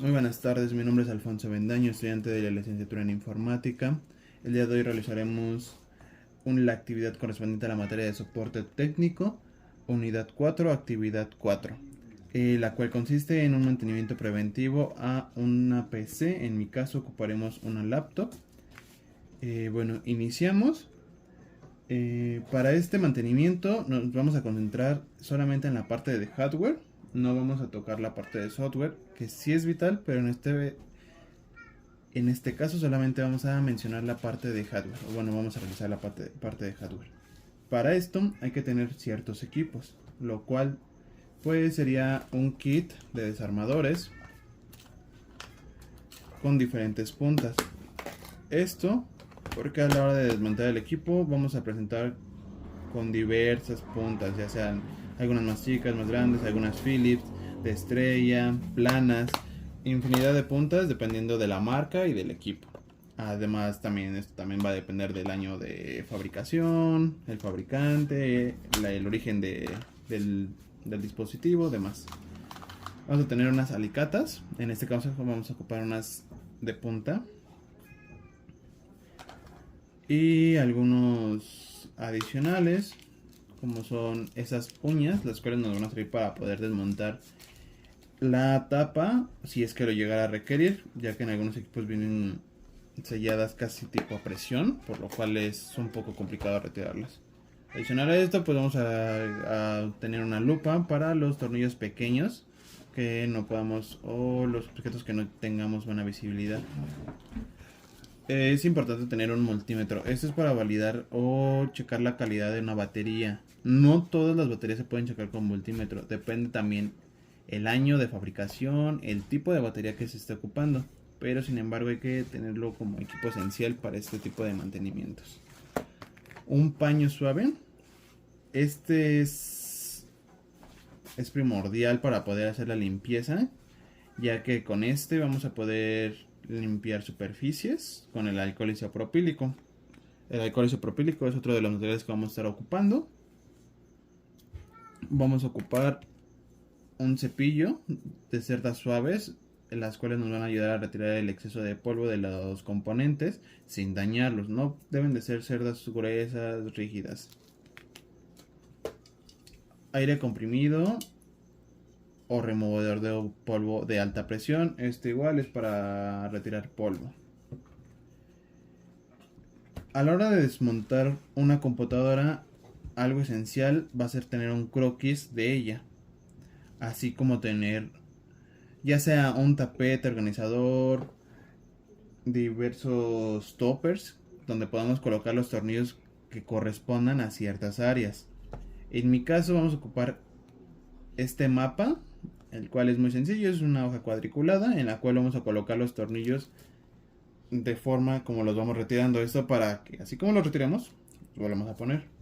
Muy buenas tardes, mi nombre es Alfonso Bendaño, estudiante de la licenciatura en informática. El día de hoy realizaremos la actividad correspondiente a la materia de soporte técnico, unidad 4, actividad 4, la cual consiste en un mantenimiento preventivo a una PC. En mi caso ocuparemos una laptop. Bueno, iniciamos. Para este mantenimiento nos vamos a concentrar solamente en la parte de hardware. No vamos a tocar la parte de software, que sí es vital, pero en este caso solamente vamos a mencionar la parte de hardware. O bueno, vamos a realizar la parte de hardware. Para esto hay que tener ciertos equipos, lo cual pues sería un kit de desarmadores con diferentes puntas. Esto porque a la hora de desmontar el equipo vamos a presentar con diversas puntas, ya sean algunas más chicas, más grandes, algunas Phillips, de estrella, planas, infinidad de puntas dependiendo de la marca y del equipo. Además también esto también va a depender del año de fabricación, el fabricante, el origen del dispositivo, demás. Vamos a tener unas alicatas, en este caso vamos a ocupar unas de punta y algunos adicionales como son esas uñas, las cuales nos van a servir para poder desmontar la tapa si es que lo llegara a requerir, ya que en algunos equipos vienen selladas casi tipo a presión, por lo cual es un poco complicado retirarlas. Adicional a esto, pues vamos a tener una lupa para los tornillos pequeños que no podamos, o los objetos que no tengamos buena visibilidad. Es importante tener un multímetro. Esto es para validar o checar la calidad de una batería. No todas las baterías se pueden checar con multímetro. Depende también el año de fabricación, el tipo de batería que se esté ocupando. Pero sin embargo hay que tenerlo como equipo esencial para este tipo de mantenimientos. Un paño suave. Este es primordial para poder hacer la limpieza, ya que con este vamos a poder limpiar superficies con el alcohol isopropílico. El alcohol isopropílico es otro de los materiales que vamos a estar ocupando. Vamos a ocupar un cepillo de cerdas suaves, las cuales nos van a ayudar a retirar el exceso de polvo de los componentes sin dañarlos. No deben de ser cerdas gruesas, rígidas. Aire comprimido o removedor de polvo de alta presión. Este igual es para retirar polvo. A la hora de desmontar una computadora, algo esencial va a ser tener un croquis de ella, así como tener ya sea un tapete organizador, diversos toppers donde podamos colocar los tornillos que correspondan a ciertas áreas. En mi caso vamos a ocupar este mapa, el cual es muy sencillo, es una hoja cuadriculada en la cual vamos a colocar los tornillos de forma como los vamos retirando. Esto para que así como los retiramos, los volvemos a poner.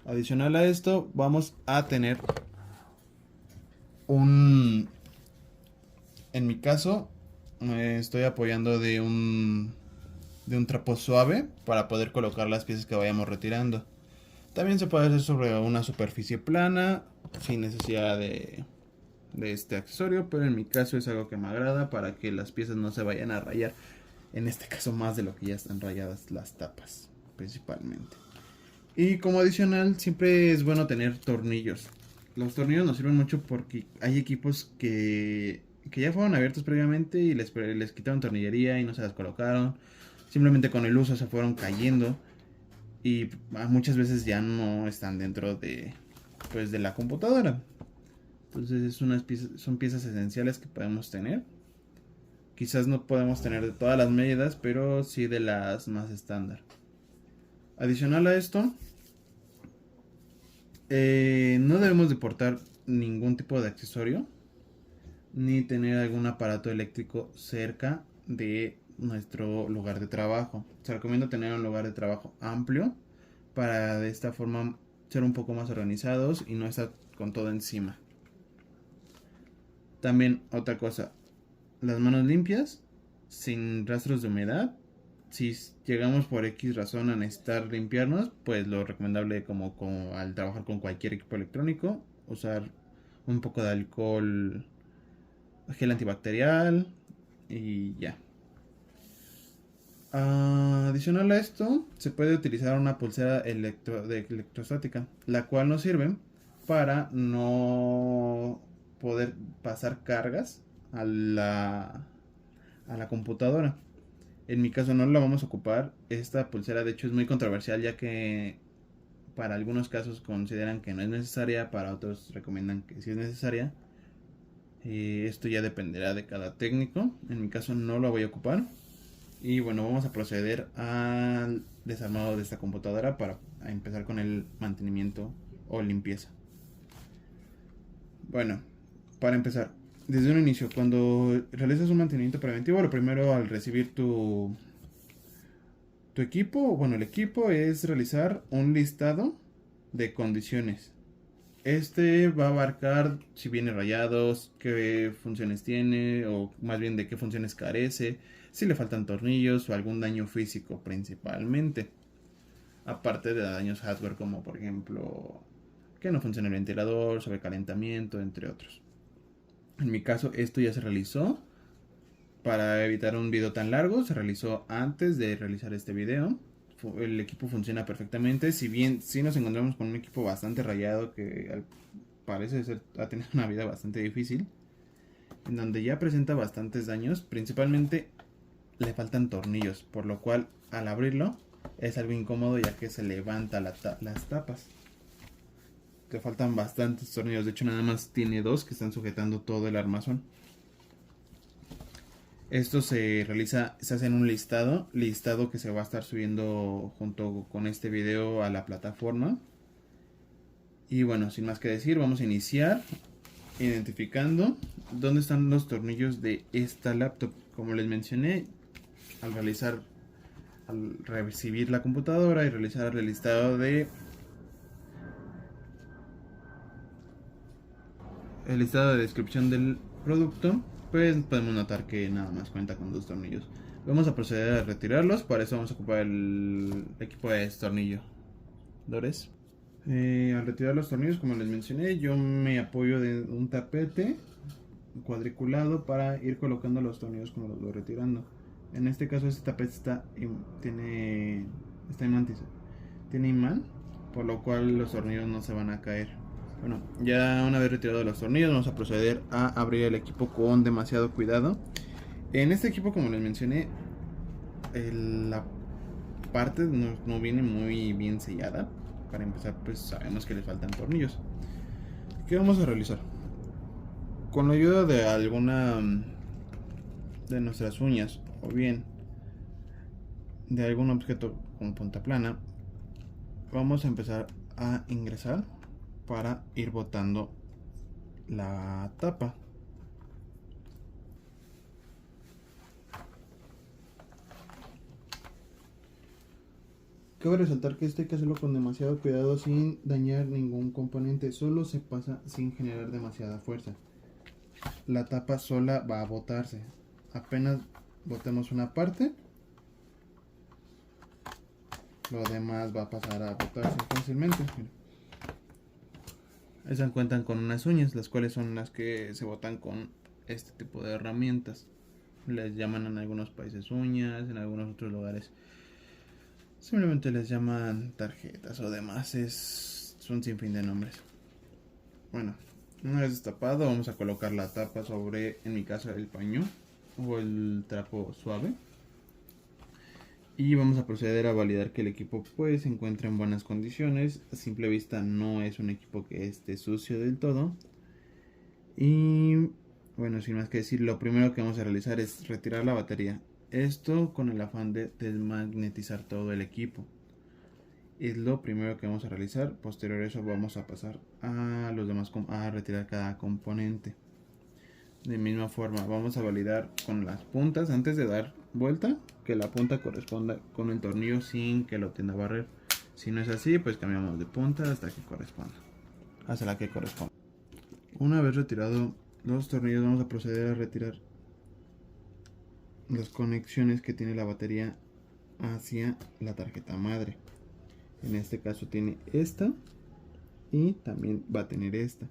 Adicional a esto vamos a tener en mi caso me estoy apoyando de un trapo suave para poder colocar las piezas que vayamos retirando. También se puede hacer sobre una superficie plana sin necesidad de este accesorio, pero en mi caso es algo que me agrada para que las piezas no se vayan a rayar, en este caso más de lo que ya están rayadas las tapas principalmente. Y como adicional siempre es bueno tener tornillos. Los tornillos nos sirven mucho porque hay equipos que ya fueron abiertos previamente y les quitaron tornillería y no se las colocaron. Simplemente con el uso se fueron cayendo y muchas veces ya no están dentro de la computadora. Entonces son piezas esenciales que podemos tener. Quizás no podemos tener de todas las medidas, pero sí de las más estándar. Adicional a esto, no debemos de portar ningún tipo de accesorio ni tener algún aparato eléctrico cerca de nuestro lugar de trabajo. Se recomienda tener un lugar de trabajo amplio para de esta forma ser un poco más organizados y no estar con todo encima. También otra cosa, las manos limpias, sin rastros de humedad. Si llegamos por X razón a necesitar limpiarnos, pues lo recomendable como al trabajar con cualquier equipo electrónico, usar un poco de alcohol, gel antibacterial y ya. Adicional a esto, se puede utilizar una pulsera electrostática, la cual nos sirve para no poder pasar cargas a la computadora. En mi caso no la vamos a ocupar. Esta pulsera de hecho es muy controversial, ya que para algunos casos consideran que no es necesaria, para otros recomiendan que sí es necesaria. Esto ya dependerá de cada técnico. En mi caso no lo voy a ocupar. Y bueno, vamos a proceder al desarmado de esta computadora para empezar con el mantenimiento o limpieza. Bueno, para empezar, desde un inicio, cuando realizas un mantenimiento preventivo, lo primero al recibir tu equipo, bueno, el equipo es realizar un listado de condiciones. Este va a abarcar si viene rayados, qué funciones tiene, o más bien de qué funciones carece, si le faltan tornillos o algún daño físico principalmente. Aparte de daños hardware como por ejemplo que no funciona el ventilador, sobrecalentamiento, entre otros. En mi caso esto ya se realizó. Para evitar un video tan largo, se realizó antes de realizar este video. El equipo funciona perfectamente. Si bien sí nos encontramos con un equipo bastante rayado que parece ser ha tenido una vida bastante difícil, en donde ya presenta bastantes daños, principalmente le faltan tornillos, por lo cual al abrirlo es algo incómodo ya que se levanta las tapas. Le faltan bastantes tornillos, de hecho nada más tiene 2 que están sujetando todo el armazón. Esto se realiza, se hace en un listado que se va a estar subiendo junto con este video a la plataforma. Y bueno, sin más que decir, vamos a iniciar identificando dónde están los tornillos de esta laptop. Como les mencioné, al recibir la computadora y realizar el listado de descripción del producto, pues podemos notar que nada más cuenta con 2 tornillos. Vamos a proceder a retirarlos. Para eso vamos a ocupar el equipo de destornilladores. Al retirar los tornillos, como les mencioné, yo me apoyo de un tapete cuadriculado para ir colocando los tornillos como los voy retirando. En este caso este tapete tiene imán, por lo cual los tornillos no se van a caer. Bueno, ya una vez retirado los tornillos, vamos a proceder a abrir el equipo con demasiado cuidado. En este equipo, como les mencioné, la parte no viene muy bien sellada. Para empezar, pues sabemos que le faltan tornillos. ¿Qué vamos a realizar? Con la ayuda de alguna de nuestras uñas o bien de algún objeto con punta plana, vamos a empezar a ingresar para ir botando la tapa. Cabe resaltar que esto hay que hacerlo con demasiado cuidado sin dañar ningún componente, solo se pasa sin generar demasiada fuerza. La tapa sola va a botarse. Apenas botemos una parte, lo demás va a pasar a botarse fácilmente. Esas cuentan con unas uñas, las cuales son las que se botan con este tipo de herramientas. Les llaman en algunos países uñas, en algunos otros lugares simplemente les llaman tarjetas o demás. Es un sinfín de nombres. Bueno, una vez destapado, vamos a colocar la tapa sobre, en mi caso, el paño o el trapo suave. Y vamos a proceder a validar que el equipo pues se encuentra en buenas condiciones. A simple vista no es un equipo que esté sucio del todo. Y bueno, sin más que decir, lo primero que vamos a realizar es retirar la batería. Esto con el afán de desmagnetizar todo el equipo. Es lo primero que vamos a realizar. Posterior a eso vamos a pasar a los demás, a retirar cada componente. De misma forma vamos a validar con las puntas antes de dar vuelta que la punta corresponda con el tornillo sin que lo tienda a barrer. Si no es así, pues cambiamos de punta hasta que corresponda, hasta la que corresponda. Una vez retirado los tornillos, vamos a proceder a retirar las conexiones que tiene la batería hacia la tarjeta madre. En este caso tiene esta y también va a tener esta.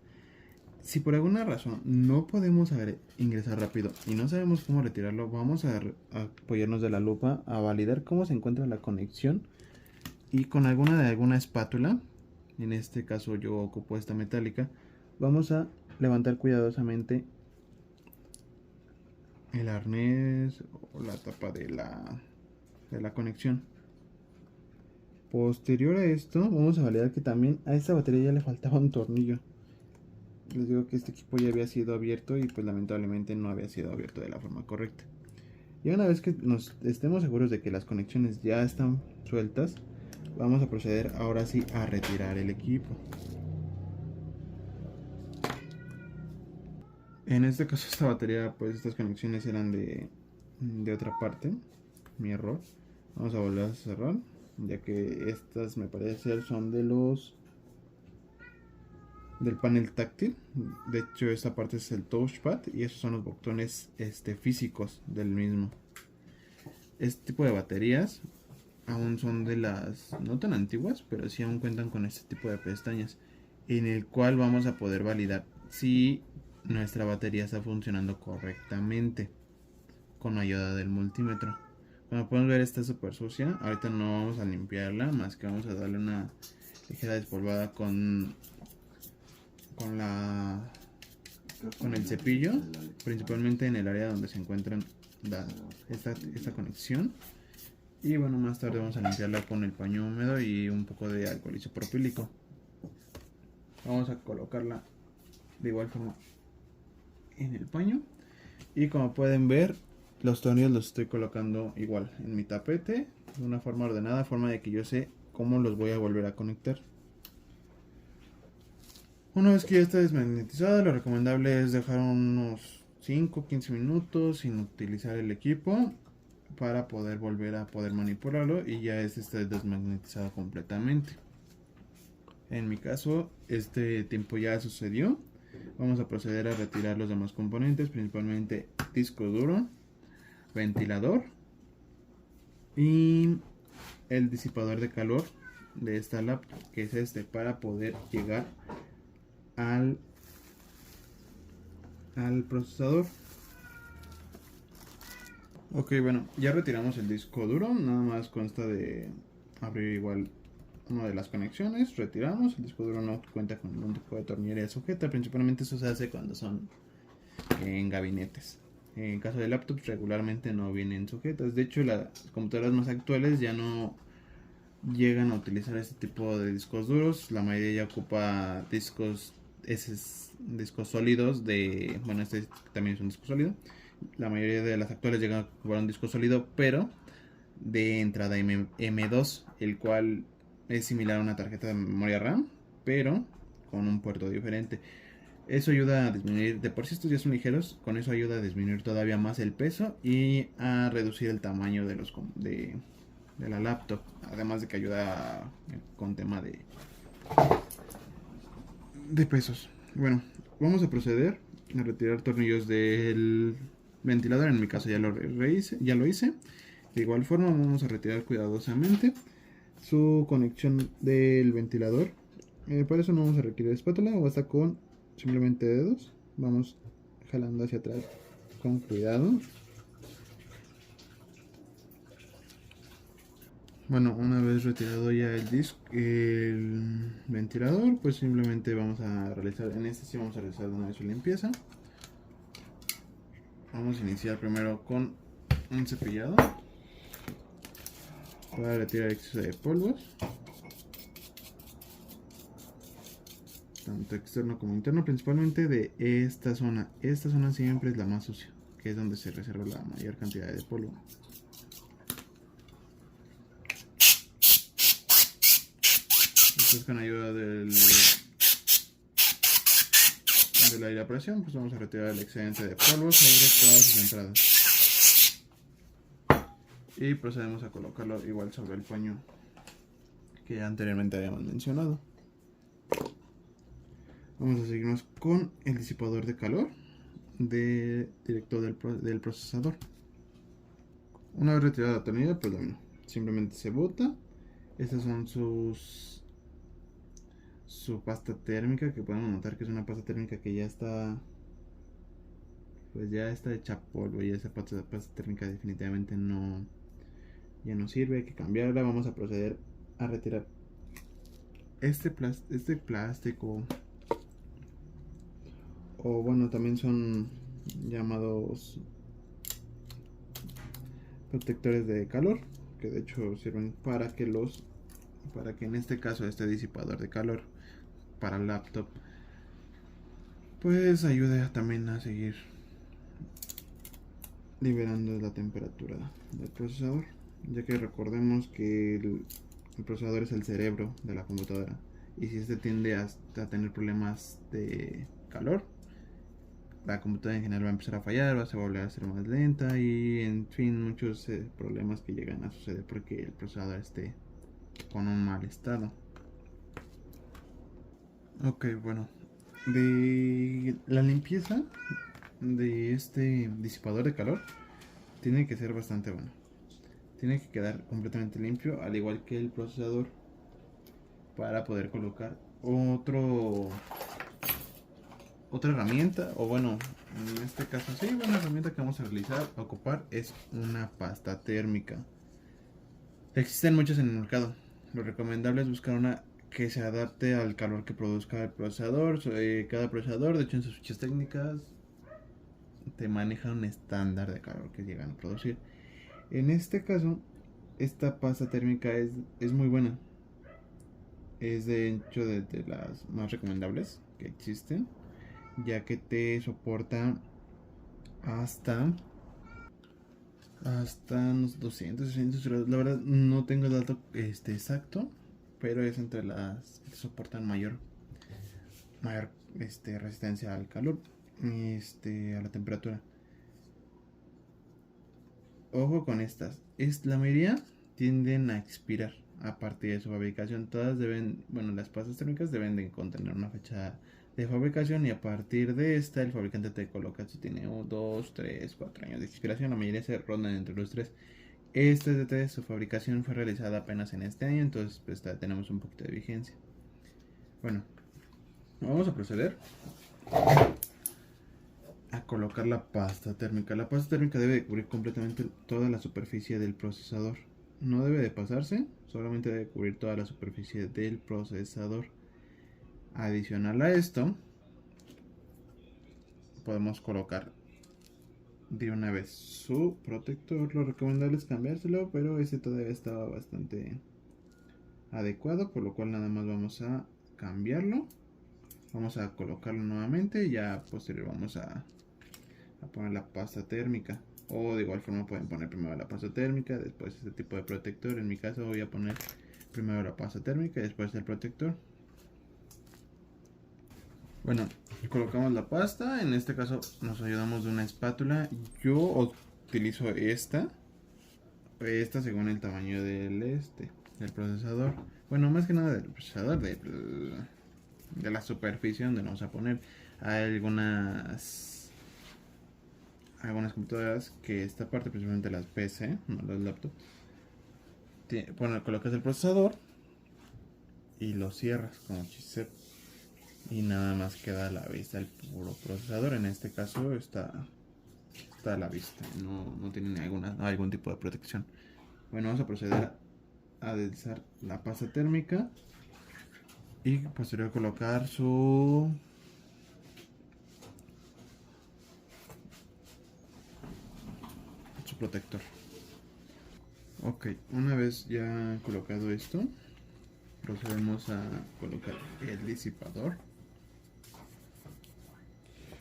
Si por alguna razón no podemos ingresar rápido y no sabemos cómo retirarlo, vamos a apoyarnos de la lupa a validar cómo se encuentra la conexión y con alguna espátula, en este caso yo ocupo esta metálica, vamos a levantar cuidadosamente el arnés o la tapa de la conexión. Posterior a esto, vamos a validar que también a esta batería ya le faltaba un tornillo. Les digo que este equipo ya había sido abierto y pues lamentablemente no había sido abierto de la forma correcta. Y una vez que nos estemos seguros de que las conexiones ya están sueltas, vamos a proceder ahora sí a retirar el equipo. En este caso esta batería, pues estas conexiones eran de otra parte, mi error. Vamos a volver a cerrar, ya que estas me parece son del panel táctil. De hecho esta parte es el touchpad y esos son los botones físicos del mismo. Este tipo de baterías aún son de las no tan antiguas, pero sí aún cuentan con este tipo de pestañas, en el cual vamos a poder validar si nuestra batería está funcionando correctamente con ayuda del multímetro. Como pueden ver, está súper sucia. Ahorita no vamos a limpiarla, más que vamos a darle una ligera despolvada con el cepillo, principalmente en el área donde se encuentran esta conexión. Y bueno, más tarde vamos a limpiarla con el paño húmedo y un poco de alcohol isopropílico. Vamos a colocarla de igual forma en el paño. Y como pueden ver, los tornillos los estoy colocando igual en mi tapete, de una forma ordenada, forma de que yo sé cómo los voy a volver a conectar. Una vez que ya está desmagnetizada, lo recomendable es dejar unos 5-15 minutos sin utilizar el equipo para poder volver a poder manipularlo y ya esté desmagnetizado completamente. En mi caso, este tiempo ya sucedió. Vamos a proceder a retirar los demás componentes, principalmente disco duro, ventilador y el disipador de calor de esta laptop, que es para poder llegar al procesador. Ok, bueno, ya retiramos el disco duro, nada más consta de abrir igual una de las conexiones, retiramos, el disco duro no cuenta con ningún tipo de tornillería sujeta, principalmente eso se hace cuando son en gabinetes. En caso de laptops regularmente no vienen sujetas, de hecho las computadoras más actuales ya no llegan a utilizar este tipo de discos duros, la mayoría ya ocupa discos sólidos bueno, este también es un disco sólido. La mayoría de las actuales llegan a ocupar un disco sólido, pero de entrada M2, el cual es similar a una tarjeta de memoria RAM, pero con un puerto diferente. Eso ayuda a disminuir, de por sí estos ya son ligeros, con eso ayuda a disminuir todavía más el peso y a reducir el tamaño de la laptop, además de que ayuda con tema de pesos. Bueno, vamos a proceder a retirar tornillos del ventilador. En mi caso ya lo hice. De igual forma vamos a retirar cuidadosamente su conexión del ventilador. Para eso no vamos a requerir espátula, basta con simplemente dedos. Vamos jalando hacia atrás con cuidado. Bueno, una vez retirado ya el ventilador, pues simplemente vamos a realizar, en este sí vamos a realizar de una vez su limpieza. Vamos a iniciar primero con un cepillado para retirar el exceso de polvos, tanto externo como interno, principalmente de esta zona. Esta zona siempre es la más sucia, que es donde se reserva la mayor cantidad de polvo. Después, con ayuda del aire a presión, pues vamos a retirar el excedente de polvo sobre todas sus entradas. Y procedemos a colocarlo igual sobre el paño que ya anteriormente habíamos mencionado. Vamos a seguirnos con el disipador de calor directo del procesador. Una vez retirada la tornilla, pues simplemente se bota. Estas son sus su pasta térmica, que podemos notar que es una pasta térmica que ya está, pues ya está hecha polvo, y esa pasta térmica definitivamente ya no sirve, hay que cambiarla. Vamos a proceder a retirar este plástico, o bueno, también son llamados protectores de calor, que de hecho sirven para que en este caso este disipador de calor para el laptop pues ayude también a seguir liberando la temperatura del procesador, ya que recordemos que el procesador es el cerebro de la computadora, y si este tiende a tener problemas de calor, la computadora en general va a empezar a fallar, se va a volver a ser más lenta, y en fin, muchos problemas que llegan a suceder porque el procesador esté con un mal estado. Ok, bueno, de la limpieza de este disipador de calor tiene que ser bastante buena. Tiene que quedar completamente limpio, al igual que el procesador, para poder colocar otra herramienta, o bueno, en este caso sí, una herramienta que vamos a ocupar es una pasta térmica. Existen muchas en el mercado. Lo recomendable es buscar una que se adapte al calor que produzca el procesador. Cada procesador, de hecho, en sus fichas técnicas te maneja un estándar de calor que llegan a producir. En este caso, esta pasta térmica es muy buena. Es de hecho de las más recomendables que existen, ya que te soporta hasta unos 200 grados. La verdad no tengo el dato exacto, pero es entre las que soportan mayor resistencia al calor, a la temperatura. Ojo con estas, la mayoría tienden a expirar a partir de su fabricación. Todas las pastas térmicas deben de contener una fecha de fabricación, y a partir de esta el fabricante te coloca si tiene 2, 3, 4 años de expiración. La mayoría se rondan entre los 3. Su fabricación fue realizada apenas en este año, entonces pues tenemos un poquito de vigencia. Bueno, vamos a proceder a colocar la pasta térmica. La pasta térmica debe de cubrir completamente toda la superficie del procesador. No debe de pasarse, solamente debe cubrir toda la superficie del procesador. Adicional a esto, podemos colocar de una vez su protector. Lo recomendable es cambiárselo, pero ese todavía estaba bastante adecuado, por lo cual nada más vamos a cambiarlo. Vamos a colocarlo nuevamente, y ya posterior vamos a poner la pasta térmica. O de igual forma pueden poner primero la pasta térmica, después este tipo de protector. En mi caso voy a poner primero la pasta térmica y después el protector. Bueno, colocamos la pasta. En este caso nos ayudamos de una espátula. Yo utilizo esta según el tamaño del procesador. Bueno, más que nada del procesador, de la superficie donde nos vamos a poner. Hay algunas computadoras que esta parte, principalmente las PC, no las laptops, colocas el procesador y lo cierras como chipset, y nada más queda a la vista el puro procesador. En este caso está a la vista, no tiene algún tipo de protección. Bueno, vamos a proceder a deslizar la pasta térmica y posterior colocar su protector. Ok, una vez ya colocado esto, procedemos a colocar el disipador.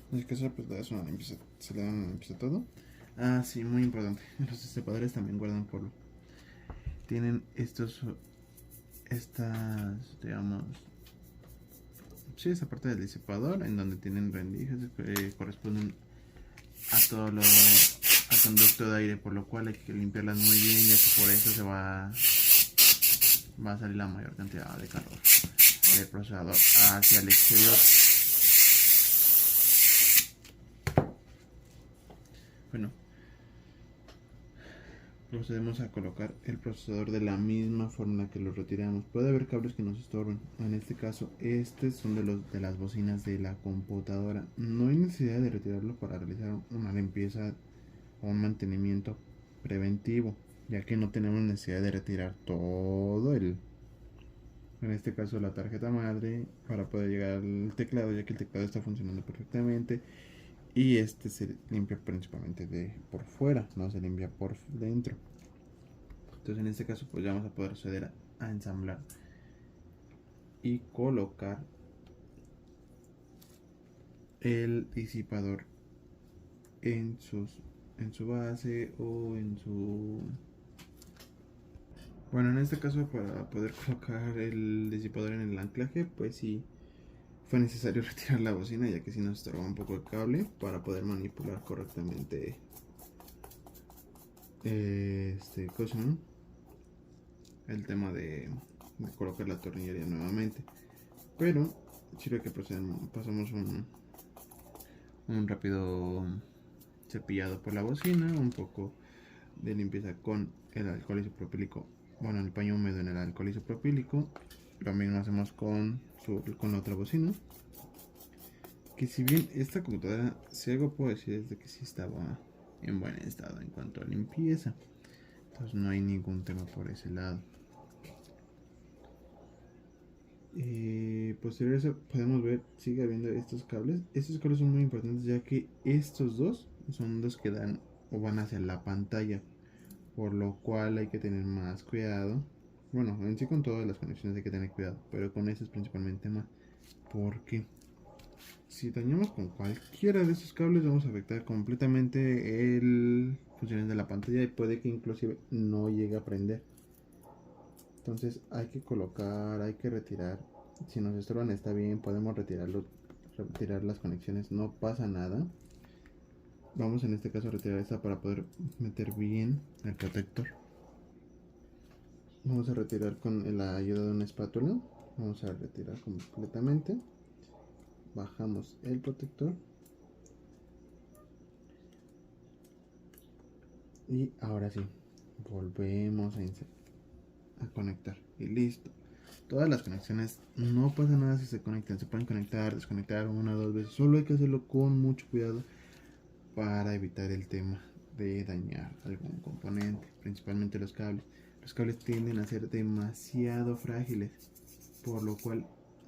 En este caso pues se le da una limpieza a todo. Ah, sí, muy importante, los disipadores también guardan polvo. Tienen digamos, sí, esa parte del disipador en donde tienen rendijas que corresponden al conducto de aire, por lo cual hay que limpiarlas muy bien, ya que por eso va a salir la mayor cantidad de calor del procesador hacia el exterior. Bueno, procedemos a colocar el procesador de la misma forma en la que lo retiramos. Puede haber cables que nos estorben. En este caso, estos son de las bocinas de la computadora. No hay necesidad de retirarlo para realizar una limpieza o un mantenimiento preventivo, ya que no tenemos necesidad de retirar todo en este caso la tarjeta madre, para poder llegar al teclado, ya que el teclado está funcionando perfectamente. Y este se limpia principalmente por fuera, no se limpia por dentro. Entonces en este caso pues ya vamos a poder proceder a ensamblar y colocar el disipador en su base o en su... Bueno, en este caso para poder colocar el disipador en el anclaje, pues sí fue necesario retirar la bocina, ya que si nos estorbaba un poco el cable para poder manipular correctamente cosa, ¿no? El tema de colocar la tornillería nuevamente. Pero sirve que pasamos un rápido cepillado por la bocina, un poco de limpieza con el alcohol isopropílico, bueno, el paño húmedo en el alcohol isopropílico. Lo mismo hacemos con la otra bocina, que si bien esta computadora, si algo puedo decir es de que sí estaba en buen estado en cuanto a limpieza, entonces no hay ningún tema por ese lado. Posterior a eso podemos ver, sigue habiendo estos cables. Estos cables son muy importantes, ya que estos dos son los que dan o van hacia la pantalla, por lo cual hay que tener más cuidado. Bueno, en sí con todas las conexiones hay que tener cuidado, pero con estos principalmente más, porque si dañamos con cualquiera de esos cables vamos a afectar completamente el funcionamiento de la pantalla y puede que inclusive no llegue a prender. Entonces hay que colocar, hay que retirar. Si nos estorban está bien, podemos retirar las conexiones, no pasa nada. Vamos en este caso a retirar esta para poder meter bien el protector. Vamos a retirar con la ayuda de una espátula. Vamos a retirar completamente. Bajamos el protector. Y ahora sí, volvemos a conectar. Y listo. Todas las conexiones, no pasa nada si se conectan. Se pueden conectar, desconectar una o dos veces. Solo hay que hacerlo con mucho cuidado para evitar el tema de dañar algún componente, principalmente los cables. Los cables tienden a ser demasiado frágiles, por lo cual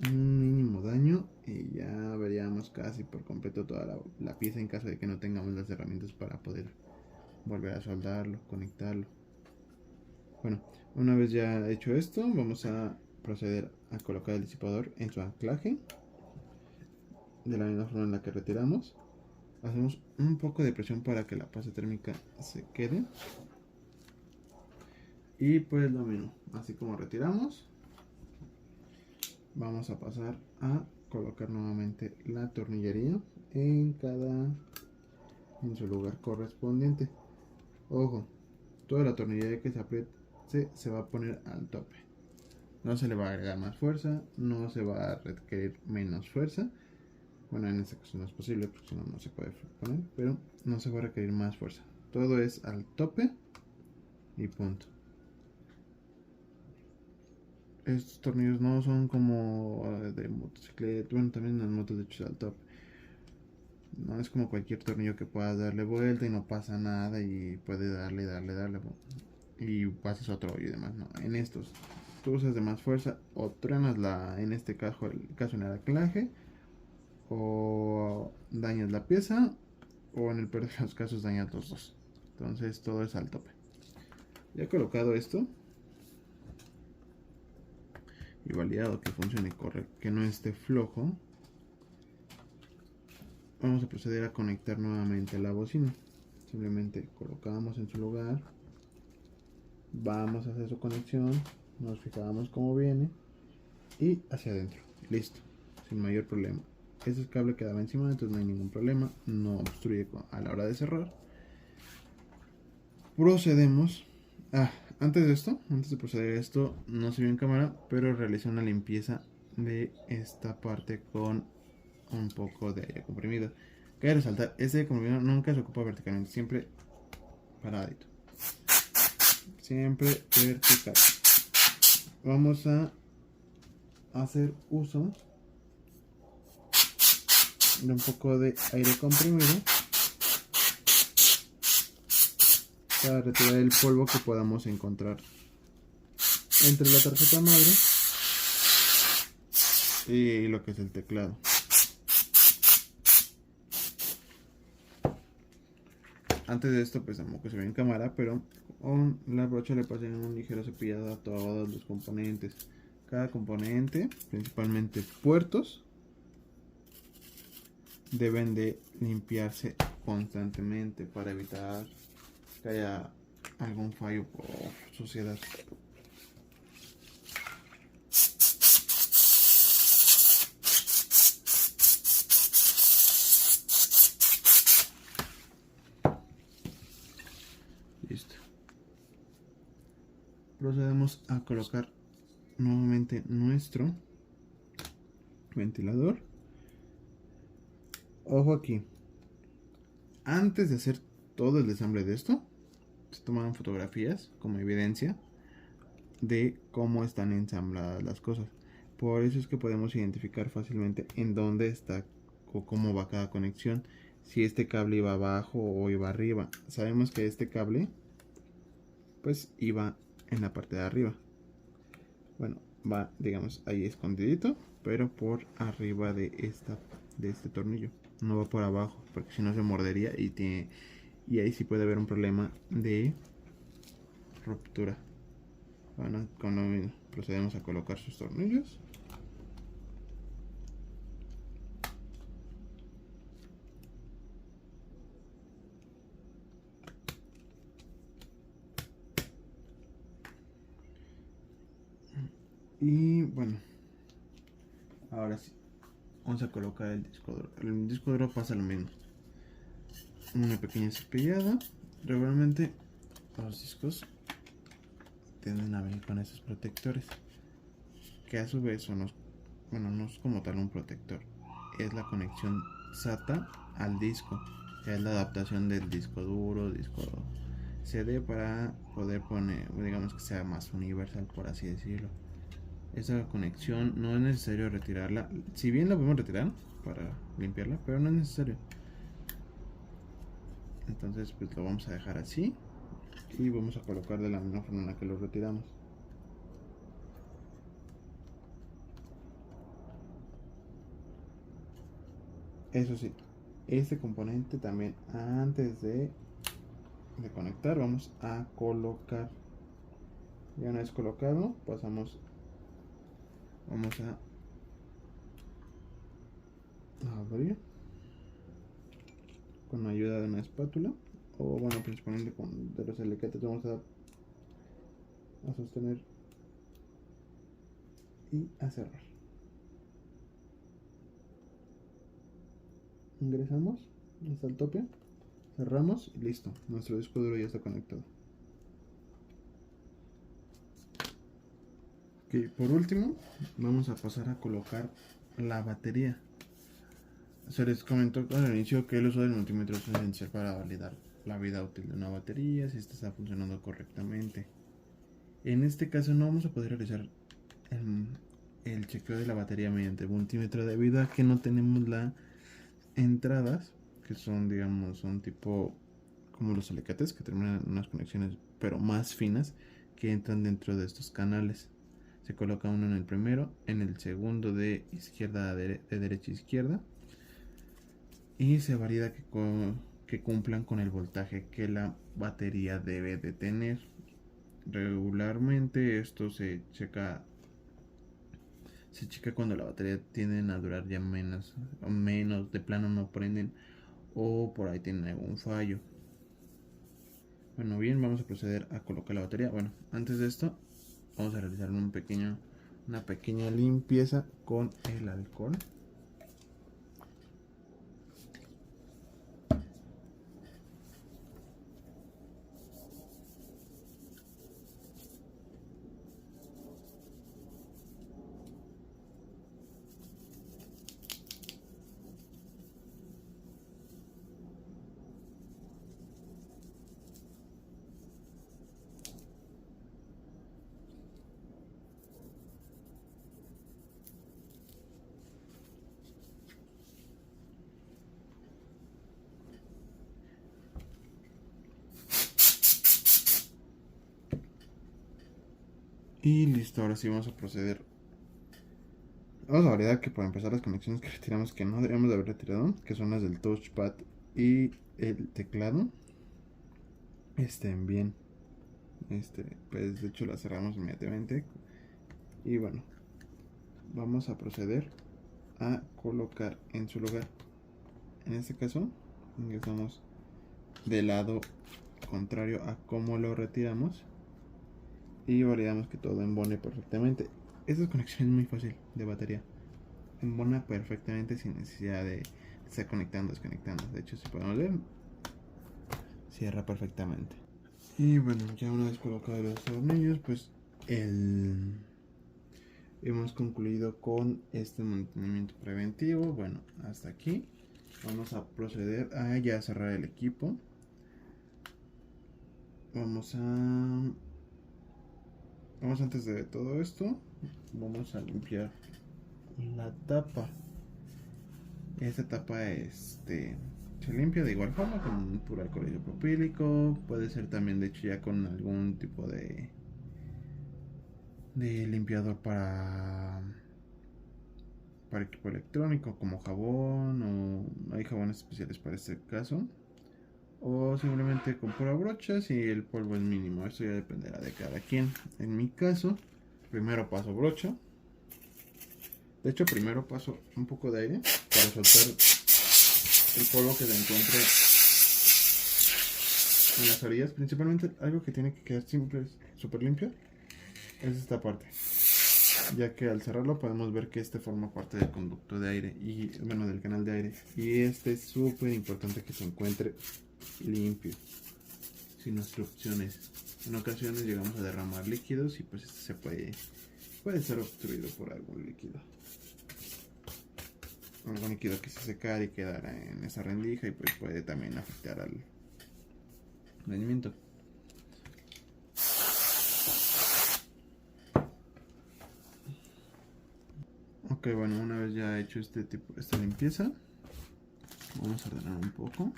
un mínimo daño y ya veríamos casi por completo toda la pieza, en caso de que no tengamos las herramientas para poder volver a soldarlo, conectarlo. Bueno, una vez ya hecho esto, vamos a proceder a colocar el disipador en su anclaje de la misma forma en la que retiramos. Hacemos un poco de presión para que la pasta térmica se quede. Y pues lo mismo, así como retiramos, vamos a pasar a colocar nuevamente la tornillería en su lugar correspondiente. Ojo, toda la tornillería que se apriete se va a poner al tope. No se le va a agregar más fuerza, no se va a requerir menos fuerza. Bueno, en este caso no es posible porque si no, no se puede poner, pero no se va a requerir más fuerza. Todo es al tope y punto. Estos tornillos no son como de motocicleta, bueno, también las motos de hecho es al tope. No es como cualquier tornillo que puedas darle vuelta y no pasa nada y puedes darle y pasas otro hoyo y demás. No, en estos tú usas de más fuerza o truenas en este caso en el anclaje, o dañas la pieza, o en el peor de los casos dañas los dos. Entonces todo es al tope. Ya colocado esto y validado que funcione correcto, que no esté flojo, vamos a proceder a conectar nuevamente la bocina. Simplemente colocamos en su lugar, vamos a hacer su conexión, nos fijamos cómo viene y hacia adentro. Listo, sin mayor problema. Este cable quedaba encima, entonces no hay ningún problema, no obstruye a la hora de cerrar. Procedemos antes de proceder a esto, no se vio en cámara, pero realicé una limpieza de esta parte con un poco de aire comprimido. Cabe resaltar, este comprimido nunca se ocupa verticalmente, siempre paradito. siempre vertical. Vamos a hacer uso de un poco de aire comprimido para retirar el polvo que podamos encontrar entre la tarjeta madre y lo que es el teclado. Antes de esto, pues tampoco se ve en cámara, pero con la brocha le pasé un ligero cepillado a todos los componentes. Cada componente, principalmente puertos, deben de limpiarse constantemente para evitar que haya algún fallo por suciedad. Listo. Procedemos a colocar nuevamente nuestro ventilador. Ojo aquí, antes de hacer todo el ensamble de esto, se toman fotografías como evidencia de cómo están ensambladas las cosas. Por eso es que podemos identificar fácilmente en dónde está o cómo va cada conexión. Si este cable iba abajo o iba arriba. Sabemos que este cable pues iba en la parte de arriba. Bueno, va, digamos, ahí escondidito, pero por arriba de este tornillo. No va por abajo, porque si no se mordería y ahí sí puede haber un problema de ruptura. Bueno, cuando procedemos a colocar sus tornillos. Y bueno, ahora sí, vamos a colocar el disco duro. El disco duro pasa lo mismo. Una pequeña cepillada. Regularmente los discos tienden a venir con estos protectores, que a su vez son los, bueno, no es como tal un protector, es la conexión SATA al disco, que es la adaptación del disco duro, disco CD, para poder poner, digamos, que sea más universal, por así decirlo. Esa conexión no es necesario retirarla, si bien la podemos retirar para limpiarla, pero no es necesario. Entonces pues lo vamos a dejar así y vamos a colocar de la misma forma en la que lo retiramos. Eso sí, este componente también, antes de conectar, vamos a colocar. Ya una vez colocado, vamos a abrir con ayuda de una espátula, o bueno, principalmente con de los alicates. Vamos a sostener y a cerrar. Ingresamos hasta el tope, cerramos y listo, nuestro disco duro ya está conectado. Ok, por último vamos a pasar a colocar la batería. Se les comentó al inicio que el uso del multímetro es esencial para validar la vida útil de una batería, si esta está funcionando correctamente. En este caso no vamos a poder realizar el chequeo de la batería mediante multímetro, debido a que no tenemos las entradas, que son, digamos, son tipo como los alicates, que terminan en unas conexiones pero más finas, que entran dentro de estos canales. Se coloca uno en el primero, en el segundo de izquierda a de derecha a izquierda, y se valida que cumplan con el voltaje que la batería debe de tener. Regularmente esto se checa cuando la batería tiende a durar ya menos, de plano no prenden, o por ahí tienen algún fallo. Bueno, bien, vamos a proceder a colocar la batería. Bueno, antes de esto vamos a realizar una pequeña limpieza con el alcohol. Y listo, ahora sí vamos a proceder. Vamos a validar que para empezar las conexiones que retiramos que no debemos de haber retirado, que son las del touchpad y el teclado, estén bien. Pues de hecho las cerramos inmediatamente. Y bueno, vamos a proceder a colocar en su lugar. En este caso, ingresamos del lado contrario a cómo lo retiramos y validamos que todo embone perfectamente. Esta conexión es muy fácil de batería, embona perfectamente sin necesidad de estar conectando, desconectando. De hecho, si podemos ver, cierra perfectamente. Y bueno, ya una vez colocados los tornillos, pues hemos concluido con este mantenimiento preventivo. Bueno, hasta aquí. Vamos a proceder a ya cerrar el equipo. Vamos antes de todo esto, vamos a limpiar la tapa. Esta tapa se limpia de igual forma con puro alcohol isopropílico. Puede ser también de hecho ya con algún tipo de limpiador para equipo electrónico como jabón, o hay jabones especiales para este caso, o simplemente con pura brocha si el polvo es mínimo. Esto ya dependerá de cada quien. En mi caso, primero paso brocha. De hecho, primero paso un poco de aire para soltar el polvo que se encuentre en las orillas. Principalmente algo que tiene que quedar siempre súper limpio es esta parte, ya que al cerrarlo podemos ver que este forma parte del conducto de aire y bueno, del canal de aire, y es súper importante que se encuentre limpio, sin obstrucciones. En ocasiones llegamos a derramar líquidos y pues se puede ser obstruido por algún líquido que se secara y quedara en esa rendija, y pues puede también afectar al rendimiento. Ok, bueno, una vez ya hecho esta limpieza, vamos a ordenar un poco.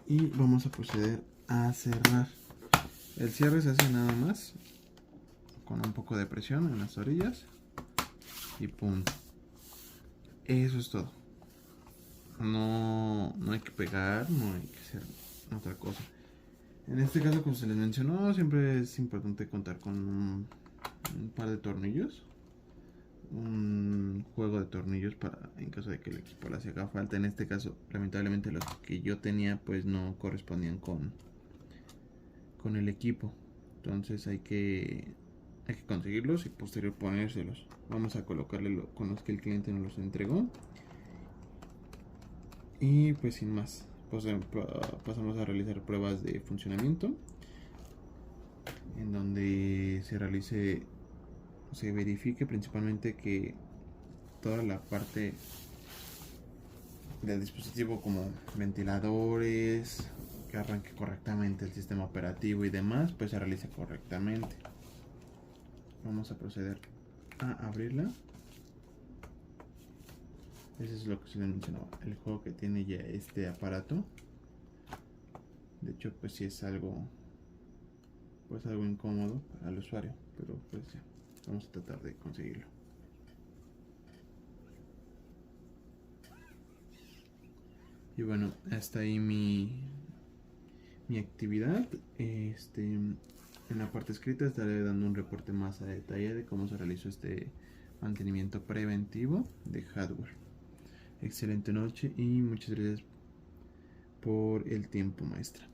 Y vamos a proceder a cerrar. El cierre se hace nada más con un poco de presión en las orillas y pum. Eso es todo. No hay que pegar, no hay que hacer otra cosa. En este caso, como se les mencionó, siempre es importante contar con un par de tornillos, un juego de tornillos para en caso de que el equipo le haga falta. En este caso, lamentablemente los que yo tenía pues no correspondían con el equipo, entonces hay que conseguirlos y posterior ponérselos. Vamos a colocarle con los que el cliente nos los entregó. Y pues sin más, pasamos a realizar pruebas de funcionamiento, en donde se verifique principalmente que toda la parte del dispositivo, como ventiladores, que arranque correctamente el sistema operativo y demás, pues se realice correctamente. Vamos a proceder a abrirla. Eso es lo que se les mencionaba, el juego que tiene ya este aparato. De hecho, pues sí es algo incómodo para el usuario, pero pues ya, vamos a tratar de conseguirlo. Y bueno, hasta ahí mi actividad. En la parte escrita estaré dando un reporte más a detalle de cómo se realizó este mantenimiento preventivo de hardware. Excelente noche y muchas gracias por el tiempo, maestra.